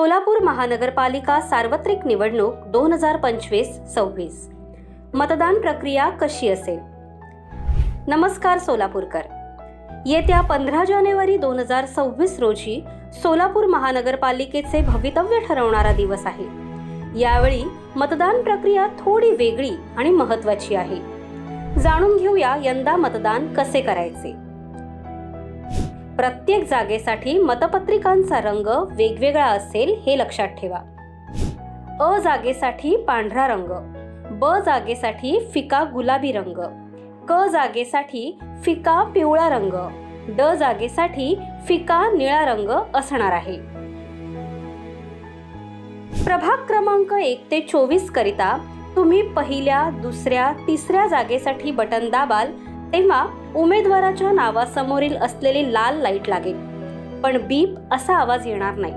सोलापूर महानगरपालिका सार्वत्रिक निवडणूक 2025-26 मतदान प्रक्रिया कशी असेल? नमस्कार सोलापूरकर. येत्या 15 जानेवारी 2026 रोजी सोलापूर महानगरपालिकेचे भवितव्य ठरवणारा दिवस आहे. यावेळी मतदान प्रक्रिया थोडी वेगळी आणि महत्त्वाची आहे. जाणून घेऊया यंदा मतदान कसे करायचे. प्रत्येक जागेसाठी मतपत्रिकांचा रंग वेगवेगळा असेल हे लक्षात ठेवा. अ जागेसाठी पांढरा रंग, ब जागेसाठी फिका गुलाबी रंग, क जागेसाठी फिका पिवळा रंग, ड जागेसाठी फिका निळा रंग असणार आहे. प्रभाग क्रमांक 1 ते 24 करिता तुम्ही पहिल्या, दुसऱ्या, तिसऱ्या जागेसाठी बटन दाबाल तेव्हा उमेदवाराच्या नावासमोरील असलेली लाल लाईट लागेल, पण बीप असा आवाज येणार नाही.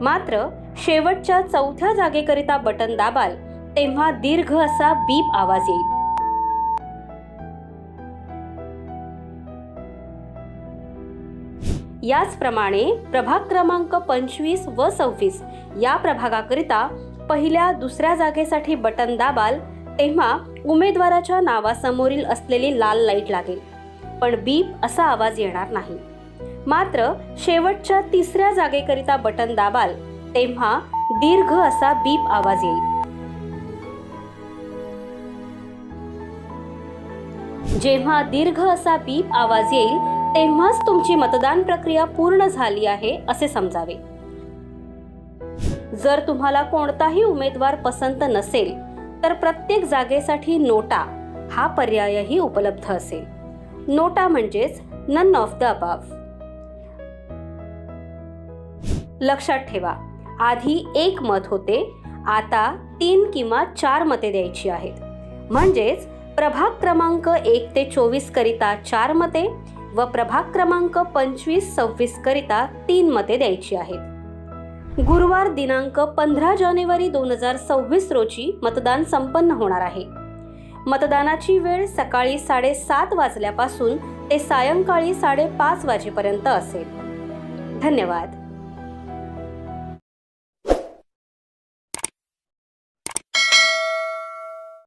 मात्र शेवटच्या चौथ्या जागेकरिता बटन दाबाल तेव्हा दीर्घ असा बीप आवाज येईल. याचप्रमाणे प्रभाग क्रमांक 25 व 26 या प्रभागाकरिता पहिल्या, दुसऱ्या जागेसाठी बटन दाबाल तेव्हा उमेदवाराच्या नावासमोरील असलेली लाल लाईट लागेल, पण बीप असा आवाज येणार नाही. मात्र शेवटच्या तिसऱ्या जागेकरिता बटन दाबाल तेव्हा दीर्घ असा बीप आवाज येईल. जेव्हा दीर्घ असा बीप आवाज येईल तेव्हाच तुमची मतदान प्रक्रिया पूर्ण झाली आहे असे समजावे. जर तुम्हाला कोणताही उमेदवार पसंत नसेल तर प्रत्येक जागेसाठी नोटा हा पर्यायही उपलब्ध असेल. नोटा म्हणजेच नन ऑफ द अबव. लक्षात ठेवा, आधी 1 मत होते, आता 3 किंवा 4 मते द्यायची आहेत. म्हणजेच प्रभाग क्रमांक 1 ते 24 करिता 4 मते व प्रभाग क्रमांक 25-26 करिता 3 मते द्यायची आहेत. गुरुवार दिनांक 15 जानेवारी 2026 रोजी मतदान संपन्न होणार आहे. मतदानाची वेळ सकाळी 7:30 वाजल्यापासून ते सायंकाळी 5:30 वाजेपर्यंत असेल. धन्यवाद.